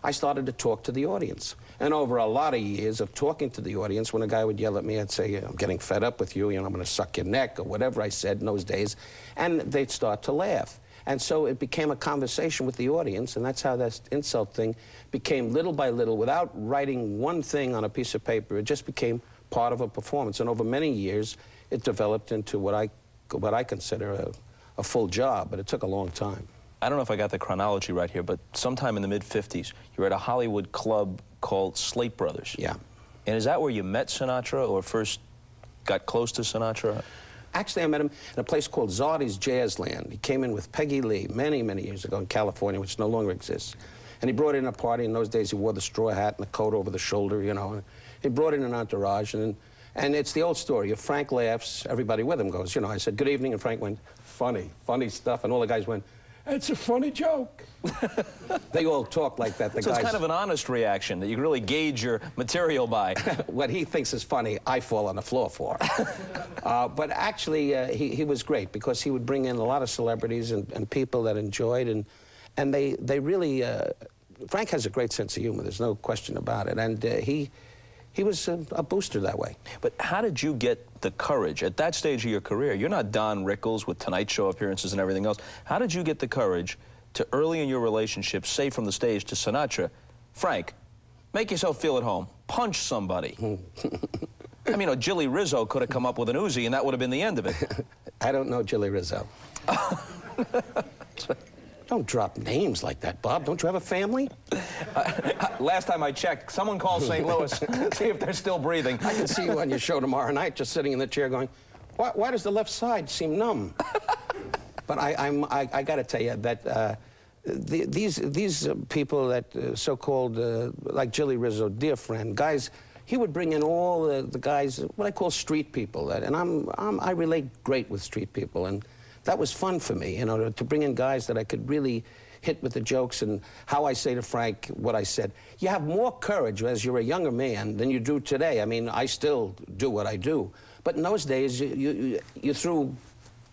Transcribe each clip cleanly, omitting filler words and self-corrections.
I started to talk to the audience. And over a lot of years of talking to the audience, when a guy would yell at me, I'd say, I'm getting fed up with you, I'm going to suck your neck, or whatever I said in those days, and they'd start to laugh. And so it became a conversation with the audience, and that's how that insult thing became little by little, without writing one thing on a piece of paper. It just became part of a performance. And over many years, it developed into what I consider a full job, but it took a long time. I don't know if I got the chronology right here, but sometime in the mid-50s, you were at a Hollywood club called Slate Brothers. Yeah. And is that where you met Sinatra, or first got close to Sinatra? Actually, I met him in a place called Zardy's Jazzland. He came in with Peggy Lee many, many years ago in California, which no longer exists. And he brought in a party. In those days, he wore the straw hat and the coat over the shoulder, you know. He brought in an entourage, and it's the old story. If Frank laughs, everybody with him goes, you know. I said, good evening, and Frank went, funny, funny stuff. And all the guys went, it's a funny joke. They all talk like that. So it's kind of an honest reaction that you can really gauge your material by. What he thinks is funny, I fall on the floor for. But actually, he was great, because he would bring in a lot of celebrities and people that enjoyed, and they really, Frank has a great sense of humor, there's no question about it, and he was a booster that way. But how did you get the courage at that stage of your career? You're not Don Rickles with Tonight Show appearances and everything else. How did you get the courage to, early in your relationship, say from the stage to Sinatra, Frank, make yourself feel at home, punch somebody? I mean, you know, Jilly Rizzo could have come up with an Uzi and that would have been the end of it. I don't know Jilly Rizzo. Don't drop names like that, Bob. Don't you have a family? Last time I checked, someone called St. Louis, see if they're still breathing. I can see you on your show tomorrow night, just sitting in the chair going, why does the left side seem numb? But I got to tell you that these people that so-called, like Jilly Rizzo, dear friend, guys, he would bring in all the guys, what I call street people, and I relate great with street people, and that was fun for me, you know, to bring in guys that I could really hit with the jokes, and how I say to Frank what I said. You have more courage as you're a younger man than you do today. I mean, I still do what I do, but in those days, you threw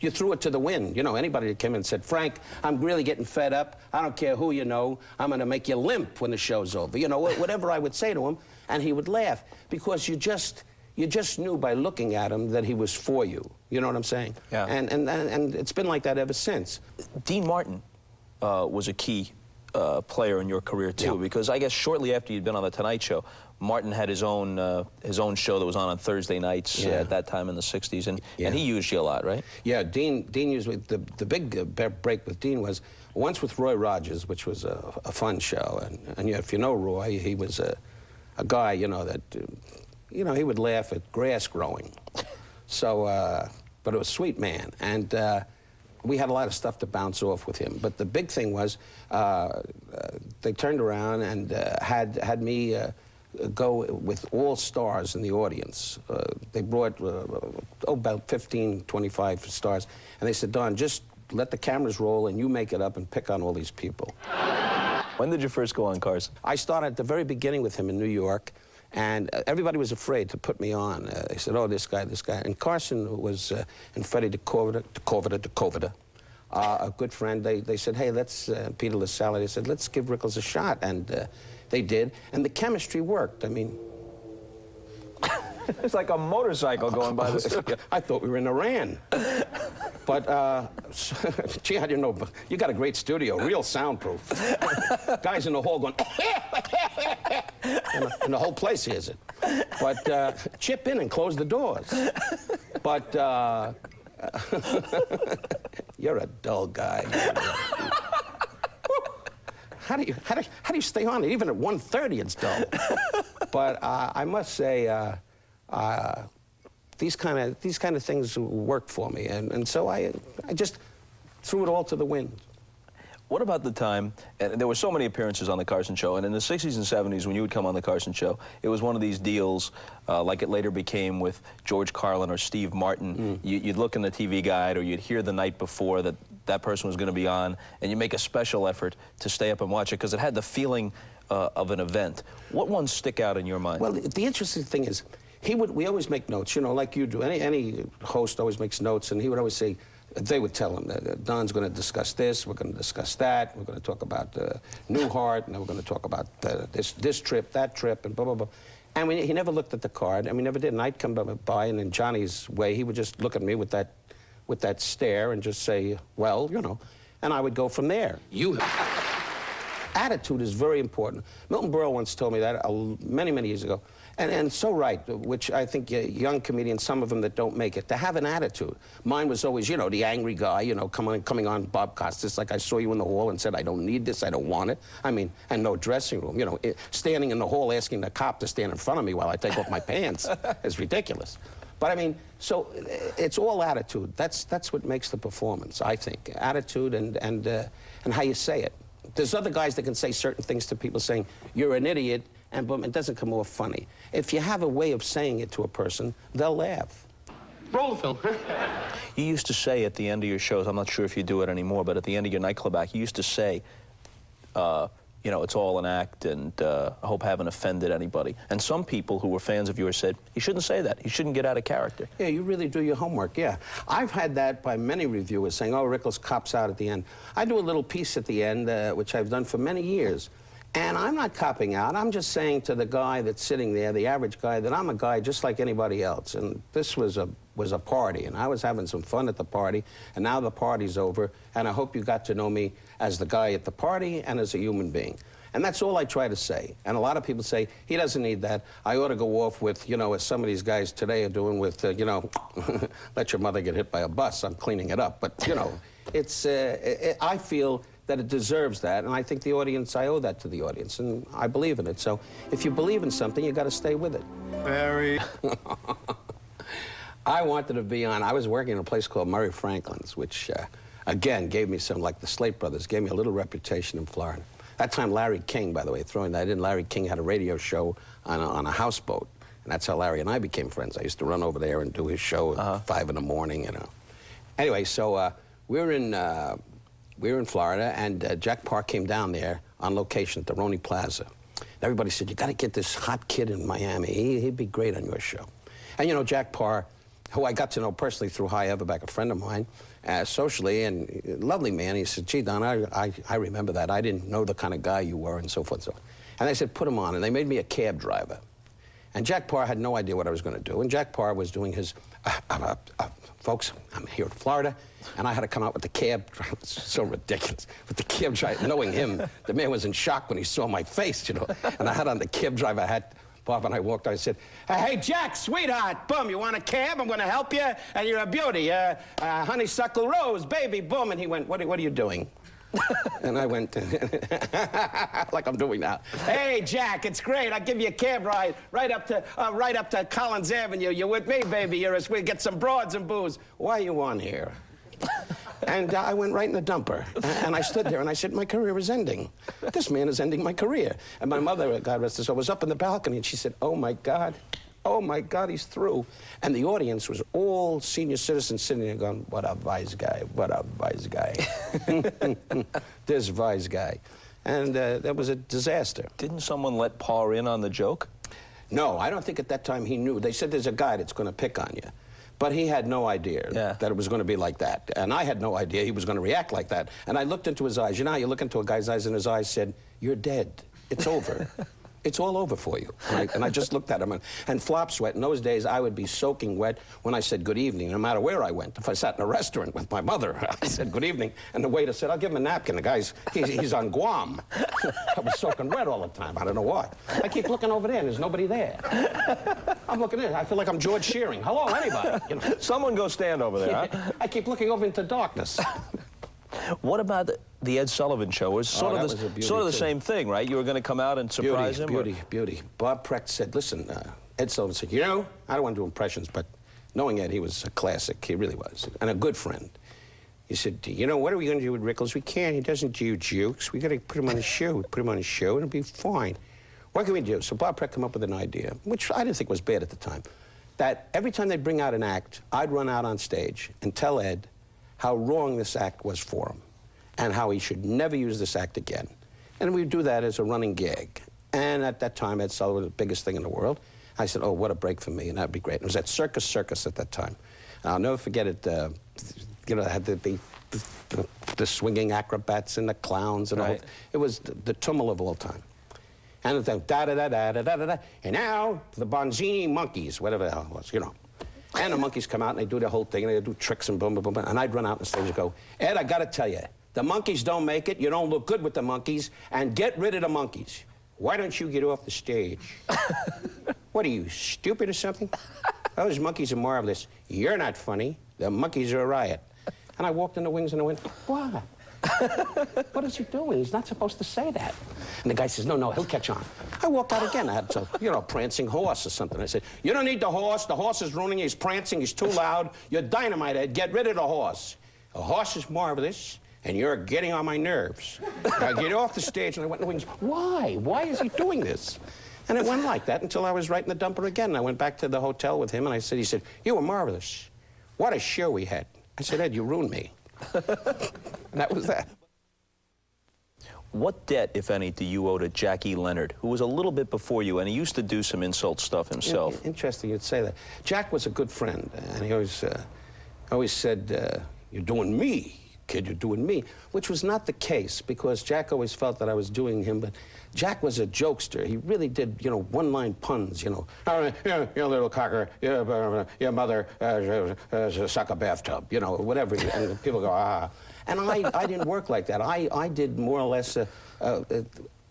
it to the wind. You know, anybody that came in and said, Frank, I'm really getting fed up. I don't care who you know. I'm going to make you limp when the show's over. You know, whatever I would say to him, and he would laugh, because you just knew by looking at him that he was for you. You know what I'm saying? Yeah. And it's been like that ever since. Dean Martin was a key player in your career too, Yeah. because I guess shortly after you'd been on the Tonight Show, Martin had his own show that was on Thursday nights at that time in the '60s, and he used you a lot, right? Yeah, Dean used me. The big break with Dean was once with Roy Rogers, which was a fun show, and if you know Roy, he was a guy, you know, that you know, he would laugh at grass growing. So, but it was a sweet man, and we had a lot of stuff to bounce off with him. But the big thing was they turned around and had me go with all stars in the audience. They brought about 15, 25 stars, and they said, Don, just let the cameras roll and you make it up and pick on all these people. When did you first go on Carson? I started at the very beginning with him in New York, and everybody was afraid to put me on. They said, oh, this guy. And Carson was, and Freddie DeCovita, a good friend, they said, hey, let's, Peter LaSalle, they said, let's give Rickles a shot. And they did, and the chemistry worked. I mean, it's like a motorcycle going by the studio. I thought we were in Iran. But, gee, I didn't know, you got a great studio, real soundproof. Guys in the hall going, and the whole place hears it. But chip in and close the doors. But you're a dull guy. How do you stay on it? Even at 1:30, it's dull. But I must say, these kind of things worked for me, and so I just threw it all to the wind. What about the time, and there were so many appearances on the Carson Show, and in the 60s and 70s when you would come on the Carson Show, it was one of these deals like it later became with George Carlin or Steve Martin. You'd look in the TV guide, or you'd hear the night before that person was going to be on, and you make a special effort to stay up and watch it because it had the feeling of an event. What ones stick out in your mind? Well, the interesting thing is, we always make notes, you know, like you do. Any host always makes notes, and he would always say, they would tell him that Don's going to discuss this, we're going to discuss that, we're going to talk about Newhart, and then we're going to talk about this trip, that trip, and blah, blah, blah. And he never looked at the card, and we never did. And I'd come by, and in Johnny's way, he would just look at me with that stare and just say, well, you know, and I would go from there. Attitude is very important. Milton Berle once told me that many, many years ago. And so right, which I think young comedians, some of them that don't make it, to have an attitude. Mine was always, you know, the angry guy, you know, coming on BOB COSTAS, like I saw you in the hall and said, I don't need this, I don't want it. I mean, and no dressing room, you know, standing in the hall asking the cop to stand in front of me while I take off my pants is ridiculous. But I mean, so it's all attitude. That's what makes the performance, I think. Attitude and how you say it. There's other guys that can say certain things to people saying, you're an idiot, and boom, it doesn't come off funny. If you have a way of saying it to a person, they'll laugh. Roll the film. You used to say at the end of your shows, I'm not sure if you do it anymore, but at the end of your nightclub act, you used to say, you know, it's all an act, and I hope I haven't offended anybody. And some people who were fans of yours said, you shouldn't say that. You shouldn't get out of character. Yeah, you really do your homework, yeah. I've had that by many reviewers saying, oh, Rickles cops out at the end. I do a little piece at the end, which I've done for many years. And I'm not copping out. I'm just saying to the guy that's sitting there, the average guy, that I'm a guy just like anybody else. And this was a party, and I was having some fun at the party, and now the party's over, and I hope you got to know me as the guy at the party and as a human being. And that's all I try to say. And a lot of people say, he doesn't need that. I ought to go off with, you know, as some of these guys today are doing with, you know, let your mother get hit by a bus. I'm cleaning it up. But, you know, it's, I feel that it deserves that, and I think the audience, I owe that to the audience, and I believe in it. So if you believe in something, you got to stay with it. Very. I wanted to be on, I was working in a place called Murray Franklin's, which, again, gave me some, like the Slate Brothers, gave me a little reputation in Florida. That time, Larry King, by the way, throwing that in, Larry King had a radio show on a houseboat, and that's how Larry and I became friends. I used to run over there and do his show at 5 in the morning, you know. Anyway, so we were in Florida, and Jack Paar came down there on location at the Roney Plaza. Everybody said, you got to get this hot kid in Miami. He'd be great on your show. And, you know, Jack Paar, who I got to know personally through High Everback, a friend of mine, socially, and lovely man. He said, gee, Don, I remember that. I didn't know the kind of guy you were, and so forth and so on. And they said, put him on, and they made me a cab driver. And Jack Paar had no idea what I was going to do, and Jack Paar was doing his, folks, I'm here in Florida, and I had to come out with the cab. It's so ridiculous. With the cab driver, knowing him, the man was in shock when he saw my face, you know. And I had on the cab driver hat. Bob and I walked out, I said, hey, Jack, sweetheart, boom, you want a cab? I'm going to help you, and you're a beauty. Honeysuckle rose, baby, boom. And he went, what are you doing? And I went, like I'm doing now. Hey, Jack, it's great. I'll give you a cab ride right up to Collins Avenue. You're with me, baby. You're a sweet. Get some broads and booze. Why are you on here? And I went right in the dumper. And I stood there and I said, my career is ending. This man is ending my career. And my mother, God rest her soul, was up in the balcony and she said, oh my God, he's through. And the audience was all senior citizens sitting there going, what a wise guy, what a wise guy. This wise guy. And that was a disaster. Didn't someone let Paar in on the joke? No, I don't think at that time he knew. They said there's a guy that's going to pick on you. But he had no idea that it was going to be like that. And I had no idea he was going to react like that. And I looked into his eyes. You know how you look into a guy's eyes and his eyes said, you're dead. It's over. It's all over for you. And I just looked at him and flop sweat. In those days, I would be soaking wet when I said good evening, no matter where I went. If I sat in a restaurant with my mother, I said good evening, and the waiter said, I'll give him a napkin. The guy's, he's on Guam. I was soaking wet all the time. I don't know why. I keep looking over there, and there's nobody there. I'm looking in. I feel like I'm George Shearing. Hello, anybody? You know? Someone go stand over there, huh? I keep looking over into darkness. What about the Ed Sullivan show? It was sort of the same thing, right? You were going to come out and surprise him? Beauty. Bob Precht said, listen, Ed Sullivan said, you know, I don't want to do impressions, but knowing Ed, he was a classic. He really was. And a good friend. He said, you know, what are we going to do with Rickles? We can't. He doesn't do jokes. We got to put him on a show. Put him on a show, and it'll be fine. What can we do? So Bob Precht came up with an idea, which I didn't think was bad at the time, that every time they'd bring out an act, I'd run out on stage and tell Ed how wrong this act was for him and how he should never use this act again. And we'd do that as a running gag. And at that time, Ed Sullivan was the biggest thing in the world. I said, oh, what a break for me, and that'd be great. And it was at Circus at that time. And I'll never forget it. you know, had the swinging acrobats and the clowns and all. It was the tumult of all time. And then da-da-da-da-da-da-da, and now the Bonzini monkeys, whatever the hell it was, you know. And the monkeys come out and they do the whole thing, and they do tricks and boom, boom, boom, boom. And I'd run out on the stage and go, Ed, I gotta tell you, the monkeys don't make it, you don't look good with the monkeys, and get rid of the monkeys. Why don't you get off the stage? What are you, stupid or something? Those monkeys are marvelous. You're not funny. The monkeys are a riot. And I walked in the wings and I went, what? What is he doing? He's not supposed to say that. And the guy says, no, he'll catch on. I walked out again. I had some, you know, prancing horse or something. I said, you don't need the horse. The horse is ruining. He's prancing. He's too loud. You're dynamite, Ed. Get rid of the horse. The horse is marvelous, and you're getting on my nerves. Now get off the stage. And I went in the wings. Why? Why is he doing this? And it went like that until I was right in the dumper again. And I went back to the hotel with him, and he said, you were marvelous. What a show we had. I said, Ed, you ruined me. And that was that. What debt, if any, do you owe to Jackie Leonard, who was a little bit before you, and he used to do some insult stuff himself? Interesting you'd say that. Jack was a good friend, and he always said, you're doing me, kid, you're doing me, which was not the case, because Jack always felt that I was doing him, but Jack was a jokester. He really did, you know, one-line puns, you know. You little cocker, your mother suck a bathtub, you know, whatever. And people go, ah. And I didn't work like that. I did more or less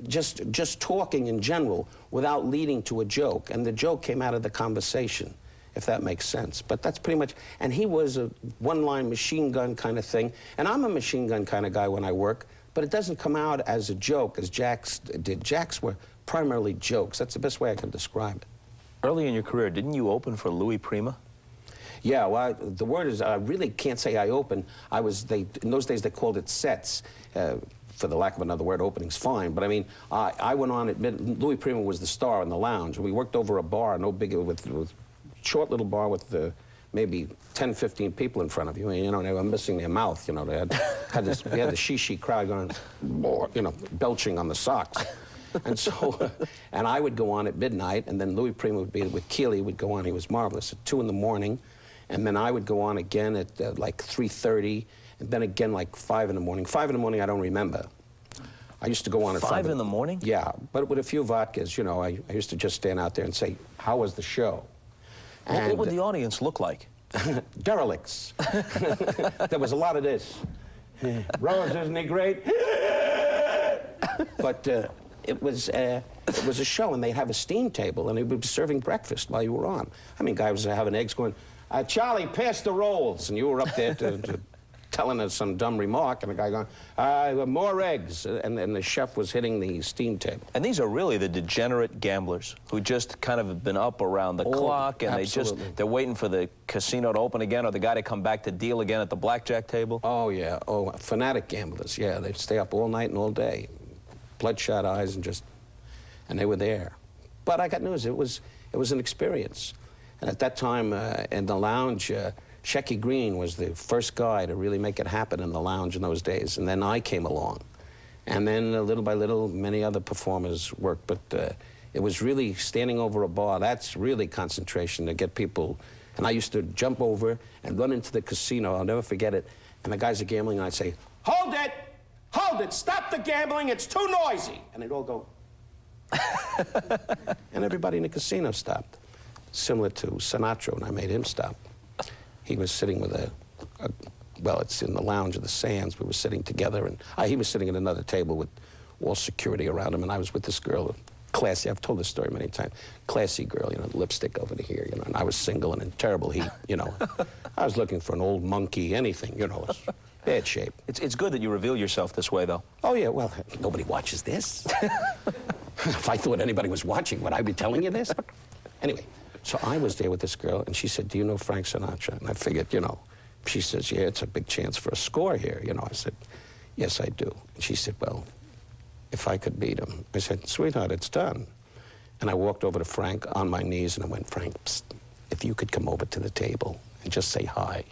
just talking in general without leading to a joke. And the joke came out of the conversation, if that makes sense. But that's pretty much, and he was a one-line machine gun kind of thing. And I'm a machine gun kind of guy when I work, but it doesn't come out as a joke as Jack's did. Jack's were primarily jokes. That's the best way I can describe it. Early in your career, didn't you open for Louis Prima? Yeah, well, the word is, I really can't say I opened. In those days they called it sets. For the lack of another word, opening's fine. But I mean, I went on, Louis Prima was the star in the lounge. We worked over a bar, no big, with short little bar with maybe 10, 15 people in front of you. And, you know, they were missing their mouth, you know. They had the shishi crowd going, you know, belching on the socks. And so, and I would go on at midnight, and then Louis Prima would be with Keeley, would go on. He was marvelous at 2 in the morning. And then I would go on again at like 3:30, and then again like 5 in the morning. 5 in the morning, I don't remember. I used to go on at 5 in the morning? Yeah, but with a few vodkas, you know, I used to just stand out there and say, how was the show? And what would the audience look like? Derelicts. There was a lot of this. Rose, isn't he great? But it was a show, and they'd have a steam table, and they would be serving breakfast while you were on. I mean, guys were having eggs going, Charlie, pass the rolls. And you were up there telling us some dumb remark, and the guy going, more eggs. And the chef was hitting the steam table. And these are really the degenerate gamblers who just kind of have been up around the clock, and they're waiting for the casino to open again, or the guy to come back to deal again at the blackjack table. Oh, yeah. Oh, fanatic gamblers. Yeah, they'd stay up all night and all day. Bloodshot eyes and they were there. But I got news. It was an experience. And at that time, in the lounge, Shecky Green was the first guy to really make it happen in the lounge in those days. And then I came along. And then little by little, many other performers worked. But it was really standing over a bar. That's really concentration to get people. And I used to jump over and run into the casino. I'll never forget it. And the guys are gambling, and I'd say, hold it! Hold it! Stop the gambling! It's too noisy! And they'd all go. And everybody in the casino stopped. Similar to Sinatra when I made him stop. He was sitting with well, it's in the lounge of the Sands. We were sitting together, and he was sitting at another table with all security around him, and I was with this girl, classy. I've told this story many times. Classy girl, you know, lipstick over the here, you know, and I was single and in terrible heat, you know. I was looking for an old monkey, anything, you know, bad shape. It's good that you reveal yourself this way, though. Oh, yeah, well, nobody watches this. If I thought anybody was watching, would I be telling you this? Anyway. So I was there with this girl, and she said, do you know Frank Sinatra? And I figured, you know, she says, yeah, it's a big chance for a score here. You know, I said, yes, I do. And she said, well, if I could beat him. I said, sweetheart, it's done. And I walked over to Frank on my knees, and I went, Frank, psst, if you could come over to the table and just say hi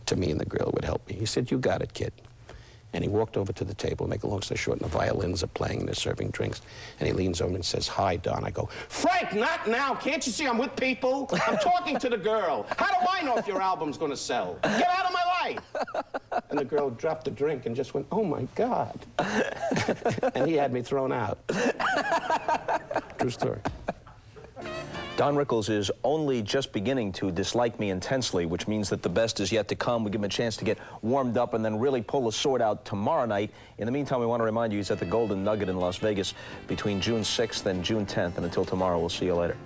to me and the girl, it would help me. He said, you got it, kid. And he walked over to the table, make a long story short, and the violins are playing, and they're serving drinks. And he leans over and says, hi, Don. I go, Frank, not now. Can't you see I'm with people? I'm talking to the girl. How do I know if your album's going to sell? Get out of my life. And the girl dropped the drink and just went, "Oh, my God." And he had me thrown out. True story. Don Rickles is only just beginning to dislike me intensely, which means that the best is yet to come. We give him a chance to get warmed up and then really pull the sword out tomorrow night. In the meantime, we want to remind you he's at the Golden Nugget in Las Vegas between June 6th and June 10th. And until tomorrow, we'll see you later.